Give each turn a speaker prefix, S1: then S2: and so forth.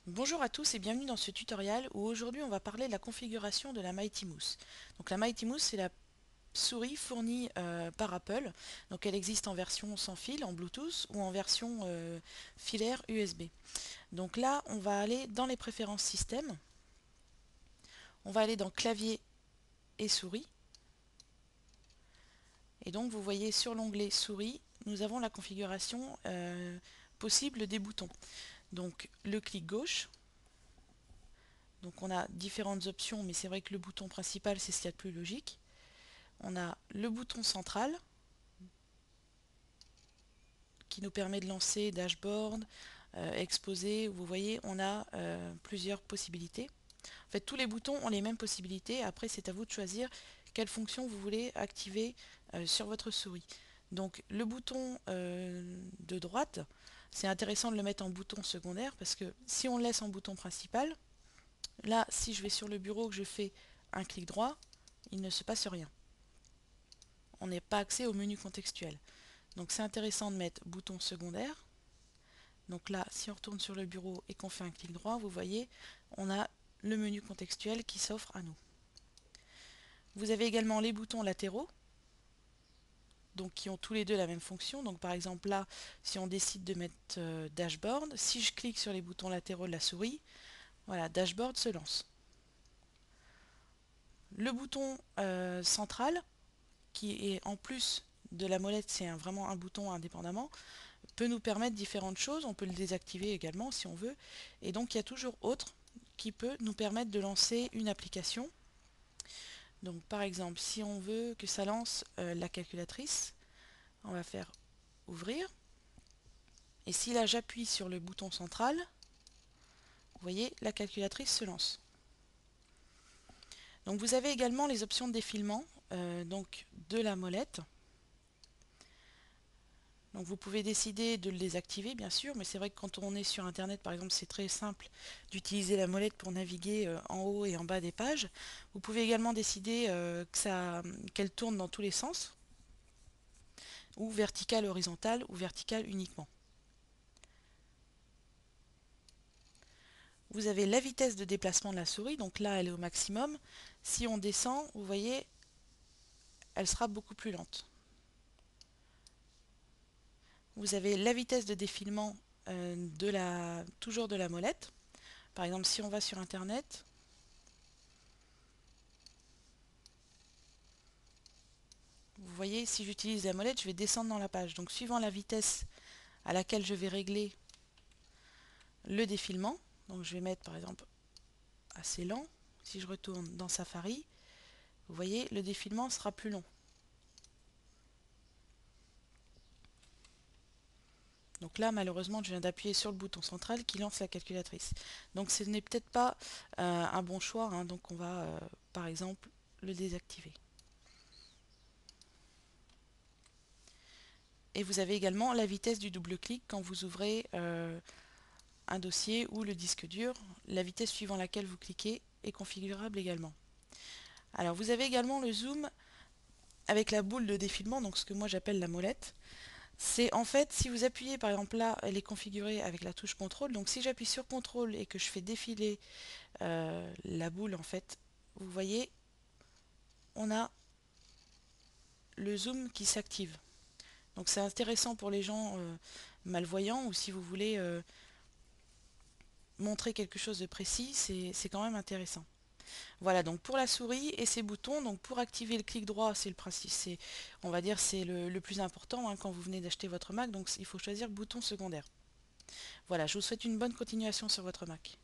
S1: Bonjour à tous et bienvenue dans ce tutoriel où aujourd'hui on va parler de la configuration de la Mighty Mouse. Donc la Mighty Mouse, c'est la souris fournie par Apple. Donc elle existe en version sans fil, en Bluetooth, ou en version filaire USB. Donc là on va aller dans les préférences système, on va aller dans clavier et souris, et donc vous voyez sur l'onglet souris, nous avons la configuration possible des boutons. Donc le clic gauche. Donc on a différentes options, mais c'est vrai que le bouton principal, c'est ce qu'il y a de plus logique. On a le bouton central, qui nous permet de lancer dashboard, exposé. Vous voyez, on a plusieurs possibilités. En fait, tous les boutons ont les mêmes possibilités. Après, c'est à vous de choisir quelle fonction vous voulez activer sur votre souris. Donc le bouton de droite, c'est intéressant de le mettre en bouton secondaire parce que si on le laisse en bouton principal, là, si je vais sur le bureau, que je fais un clic droit, il ne se passe rien. On n'est pas accès au menu contextuel. Donc c'est intéressant de mettre bouton secondaire. Donc là, si on retourne sur le bureau et qu'on fait un clic droit, vous voyez, on a le menu contextuel qui s'offre à nous. Vous avez également les boutons latéraux, donc qui ont tous les deux la même fonction. Donc par exemple là, si on décide de mettre dashboard, si je clique sur les boutons latéraux de la souris, voilà, dashboard se lance. Le bouton central, qui est en plus de la molette, c'est vraiment un bouton indépendamment, peut nous permettre différentes choses. On peut le désactiver également si on veut. Et donc il y a toujours autre qui peut nous permettre de lancer une application. Donc par exemple, si on veut que ça lance la calculatrice, on va faire ouvrir. Et si là j'appuie sur le bouton central, vous voyez, la calculatrice se lance. Donc vous avez également les options de défilement donc de la molette. Donc vous pouvez décider de le désactiver bien sûr, mais c'est vrai que quand on est sur internet par exemple, c'est très simple d'utiliser la molette pour naviguer en haut et en bas des pages. Vous pouvez également décider qu'elle tourne dans tous les sens, ou verticale horizontale, ou verticale uniquement. Vous avez la vitesse de déplacement de la souris, donc là elle est au maximum. Si on descend, vous voyez, elle sera beaucoup plus lente. Vous avez la vitesse de défilement toujours de la molette. Par exemple, si on va sur internet, vous voyez, si j'utilise la molette, je vais descendre dans la page. Donc suivant la vitesse à laquelle je vais régler le défilement, donc je vais mettre par exemple assez lent. Si je retourne dans Safari, vous voyez, le défilement sera plus long. Donc là, malheureusement, je viens d'appuyer sur le bouton central qui lance la calculatrice. Donc ce n'est peut-être pas un bon choix, hein. Donc on va, par exemple, le désactiver. Et vous avez également la vitesse du double-clic quand vous ouvrez un dossier ou le disque dur. La vitesse suivant laquelle vous cliquez est configurable également. Alors vous avez également le zoom avec la boule de défilement, donc ce que moi j'appelle la molette. C'est en fait, si vous appuyez par exemple là, elle est configurée avec la touche contrôle, donc si j'appuie sur contrôle et que je fais défiler la boule en fait, vous voyez, on a le zoom qui s'active. Donc c'est intéressant pour les gens malvoyants, ou si vous voulez montrer quelque chose de précis, c'est quand même intéressant. Voilà, donc pour la souris et ses boutons, donc pour activer le clic droit, c'est le principe, on va dire c'est le plus important hein, quand vous venez d'acheter votre Mac, donc il faut choisir bouton secondaire. Voilà, je vous souhaite une bonne continuation sur votre Mac.